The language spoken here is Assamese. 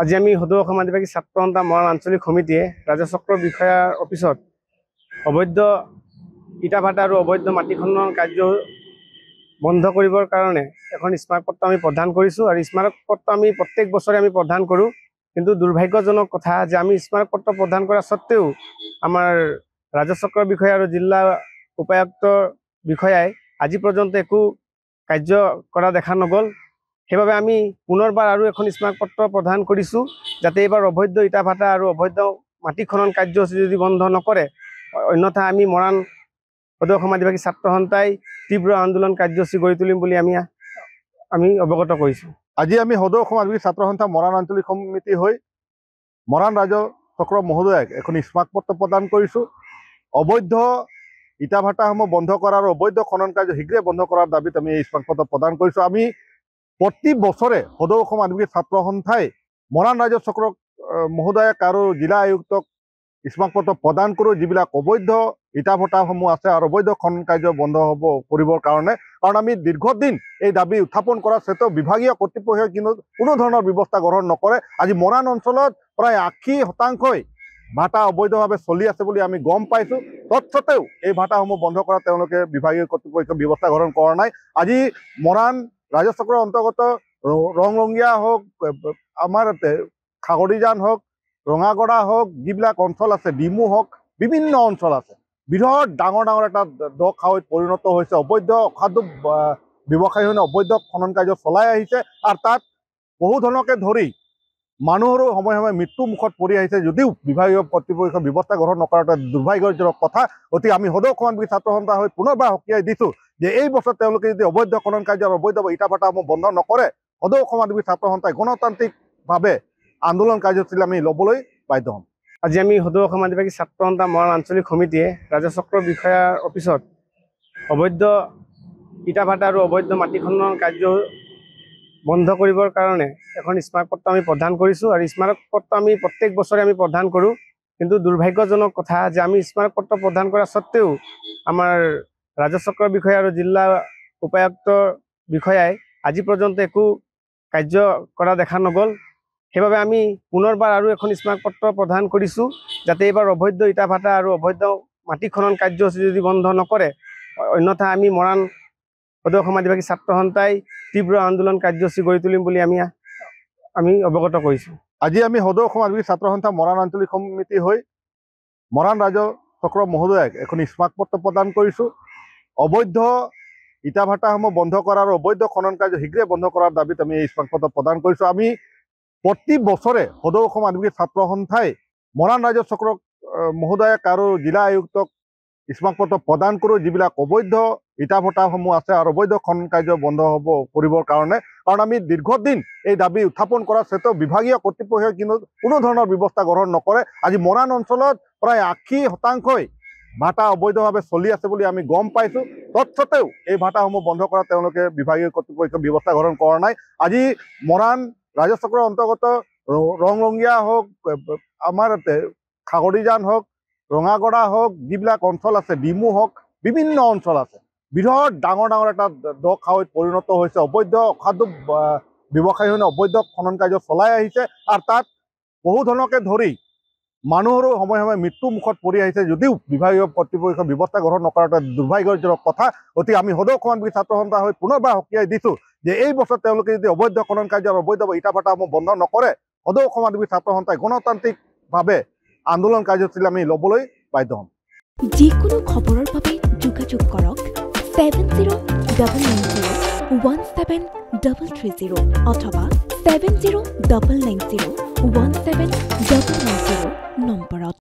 আজি আমি সদৌ অসম আদিবাসী ছাত্ৰ সন্থা মৰাণ আঞ্চলিক সমিতিয়ে ৰাজচক্ৰ বিষয়াৰ অফিচত অবৈধ ইটা ভাটা আৰু অবৈধ মাটি খননৰ কাৰ্য বন্ধ কৰিবৰ কাৰণে এখন স্মাৰকপত্ৰ আমি প্ৰদান কৰিছোঁ আৰু স্মাৰকপত্ৰ আমি প্ৰত্যেক বছৰে আমি প্ৰদান কৰোঁ। কিন্তু দুৰ্ভাগ্যজনক কথা যে আমি স্মাৰকপত্ৰ প্ৰদান কৰা সত্ত্বেও আমাৰ ৰাজচক্ৰ বিষয়া আৰু জিলা উপায়ুক্তৰ বিষয়াই আজি পৰ্যন্ত একো কাৰ্য কৰা দেখা নগ'ল। সেইবাবে আমি পুনৰবাৰ আৰু এখন স্মাৰকপত্ৰ প্ৰদান কৰিছোঁ যাতে এইবাৰ অবৈধ ইটা ভাটা আৰু অবৈধ মাটি খনন কাৰ্যসূচী যদি বন্ধ নকৰে, অন্যথা আমি মৰাণ সদৌ অসম আদিবাসী ছাত্ৰ সন্থাই তীব্ৰ আন্দোলন কাৰ্যসূচী গঢ়ি তুলিম বুলি আমি অৱগত কৰিছোঁ। আজি আমি সদৌ অসম আদিবাসী ছাত্ৰ সন্থা মৰাণ আঞ্চলিক সমিতি হৈ মৰাণ ৰাজচক্ৰ মহোদয়াক এখন স্মাৰকপত্ৰ প্ৰদান কৰিছোঁ। অবৈধ ইটা ভাটাসমূহ বন্ধ কৰাৰ আৰু অবৈধ খনন কাৰ্য শীঘ্ৰে বন্ধ কৰাৰ দাবীত আমি এই স্মাৰকপত্ৰ প্ৰদান কৰিছোঁ। আমি প্ৰতি বছৰে সদৌ অসম আদিবাসী ছাত্ৰ সন্থাই মৰাণ ৰাজচক্ৰ মহোদয়াক আৰু জিলা আয়ুক্তক স্মাৰকপত্ৰ প্ৰদান কৰোঁ, যিবিলাক অবৈধ ইটা ভাটাসমূহ আছে আৰু অবৈধ খনন কাৰ্য বন্ধ হ'ব কৰিবৰ কাৰণে। কাৰণ আমি দীৰ্ঘদিন এই দাবী উত্থাপন কৰাৰ স্বত্তেও বিভাগীয় কৰ্তৃপক্ষই কোনো ধৰণৰ ব্যৱস্থা গ্ৰহণ নকৰে। আজি মৰাণ অঞ্চলত প্ৰায় 80% ভাটা অবৈধভাৱে চলি আছে বুলি আমি গম পাইছোঁ। তৎসত্ত্বেও এই ভাটাসমূহ বন্ধ কৰা তেওঁলোকে বিভাগীয় কৰ্তৃপক্ষই ব্যৱস্থা গ্ৰহণ কৰা নাই। আজি মৰাণ ৰাজচক্ৰৰ অন্তৰ্গত ৰংৰঙীয়া হওক, আমাৰ খাগৰিজান হওক, ৰঙাগড়া হওক, যিবিলাক অঞ্চল আছে, ডিমু হওক, বিভিন্ন অঞ্চল আছে, বৃহৎ ডাঙৰ এটা দ খাৱৈত পৰিণত হৈছে। অবৈধ অসাধু ব্যৱসায়ীসমূহে অবৈধ খনন কাৰ্য চলাই আহিছে আৰু তাত বহুজনকে ধৰি মানুহৰো সময়ে সময়ে মৃত্যু মুখত পৰি আহিছে। যদিও বিভাগীয় কৰ্তৃপক্ষই ব্যৱস্থা গ্ৰহণ নকৰাটো দুৰ্ভাগ্যজনক কথা। গতিকে আমি সদৌ অসম আদিবাসী ছাত্ৰ সন্থা হৈ পুনৰবাৰ সকীয়াই দিছোঁ যে এই বছৰ তেওঁলোকে যদি অবৈধ খনন কাৰ্য আৰু অবৈধ ইটা ভাটাসমূহ বন্ধ নকৰে, সদৌ অসম আদিবাসী ছাত্ৰ সন্থাই গণতান্ত্ৰিকভাৱে আন্দোলন কাৰ্যসূচী আমি ল'বলৈ বাধ্য হ'ম। আজি আমি সদৌ অসম আদিবাসী ছাত্ৰ সন্থা মৰাণ আঞ্চলিক সমিতিয়ে ৰাজচক্ৰ বিষয়াৰ অফিচত অবৈধ ইটা ভাটা আৰু অবৈধ মাটি খননৰ কাৰ্য বন্ধ কৰিবৰ কাৰণে এখন স্মাৰকপত্ৰ আমি প্ৰদান কৰিছোঁ আৰু স্মাৰকপত্ৰ আমি প্ৰত্যেক বছৰে আমি প্ৰদান কৰোঁ। কিন্তু দুৰ্ভাগ্যজনক কথা যে আমি স্মাৰকপত্ৰ প্ৰদান কৰা সত্ত্বেও আমাৰ ৰাজচক্ৰ বিষয়া আৰু জিলা উপায়ুক্তৰ বিষয়াই আজি পৰ্যন্ত একো কাৰ্য কৰা দেখা নগ'ল। সেইবাবে আমি পুনৰবাৰ আৰু এখন স্মাৰকপত্ৰ প্ৰদান কৰিছোঁ যাতে এইবাৰ অবৈধ ইটা ভাটা আৰু অবৈধ মাটি খনন কাৰ্যসূচী যদি বন্ধ নকৰে, অন্যথা আমি মৰাণ সদৌ অসম আদিবাসী ছাত্ৰ সন্থাই তীব্ৰ আন্দোলন কাৰ্যসূচী গঢ়ি তুলিম বুলি আমি অৱগত কৰিছোঁ। আজি আমি সদৌ অসম আদিবাসী ছাত্ৰ সন্থা মৰাণ আঞ্চলিক সমিতি হৈ মৰাণ ৰাজচক্ৰ মহোদয়াক এখন স্মাৰকপত্ৰ প্ৰদান কৰিছোঁ। অবৈধ ইটা ভাটাসমূহ বন্ধ কৰাৰ আৰু অবৈধ খনন কাৰ্য শীঘ্ৰে বন্ধ কৰাৰ দাবীত আমি এই স্মাৰকপত্ৰ প্ৰদান কৰিছোঁ। আমি প্ৰতি বছৰে সদৌ অসম আদিবাসী ছাত্ৰ সন্থাই মৰাণ ৰাজচক্ৰ মহোদয়াক আৰু জিলা আয়ুক্তক স্মাৰকপত্ৰ প্ৰদান কৰোঁ, যিবিলাক অবৈধ ইটা ভাটাসমূহ আছে আৰু অবৈধ খনন কাৰ্য বন্ধ হ'ব কৰিবৰ কাৰণে। কাৰণ আমি দীৰ্ঘদিন এই দাবী উত্থাপন কৰাৰ স্বত্তেও বিভাগীয় কৰ্তৃপক্ষই কোনো ধৰণৰ ব্যৱস্থা গ্ৰহণ নকৰে। আজি মৰাণ অঞ্চলত প্ৰায় 80% ভাটা অবৈধভাৱে চলি আছে বুলি আমি গম পাইছোঁ। তৎসত্ত্বেও এই ভাটাসমূহ বন্ধ কৰা তেওঁলোকে বিভাগীয় কৰ্তৃপক্ষই ব্যৱস্থা গ্ৰহণ কৰা নাই। আজি মৰাণ ৰাজচক্ৰৰ অন্তৰ্গত ৰংৰঙীয়া হওক, আমাৰ খাগৰিজান হওক, ৰঙাগড়া হওক, যিবিলাক অঞ্চল আছে, ডিমু হওক, বিভিন্ন অঞ্চল আছে, বৃহৎ ডাঙৰ এটা দ খাৱৈত পৰিণত হৈছে। অবৈধ অসাধু ব্যৱসায়ীসমূহে অবৈধ খনন কাৰ্য চলাই আহিছে আৰু তাত বহুজনকে ধৰি মানুহৰো সময়ে সময়ে মৃত্যু মুখত পৰি আহিছে। যদিও বিভাগীয় কৰ্তৃপক্ষই ব্যৱস্থা গ্ৰহণ নকৰাটো দুৰ্ভাগ্যজনক কথা। গতিকে আমি সদৌ অসম আদিবাসী ছাত্ৰ সন্থা হৈ পুনৰবাৰ সকীয়াই দিছোঁ যে এই বছৰ তেওঁলোকে যদি অবৈধ খনন কাৰ্য আৰু অবৈধ ইটা ভাটাসমূহ বন্ধ নকৰে, সদৌ অসম আদিবাসী ছাত্ৰ সন্থাই গণতান্ত্ৰিকভাৱে আন্দোলন কাৰ্যসূচী আমি ল'বলৈ বাধ্য হ'ম। যিকোনো খবৰৰ বাবে যোগাযোগ কৰক 7099017330 অথবা 70990173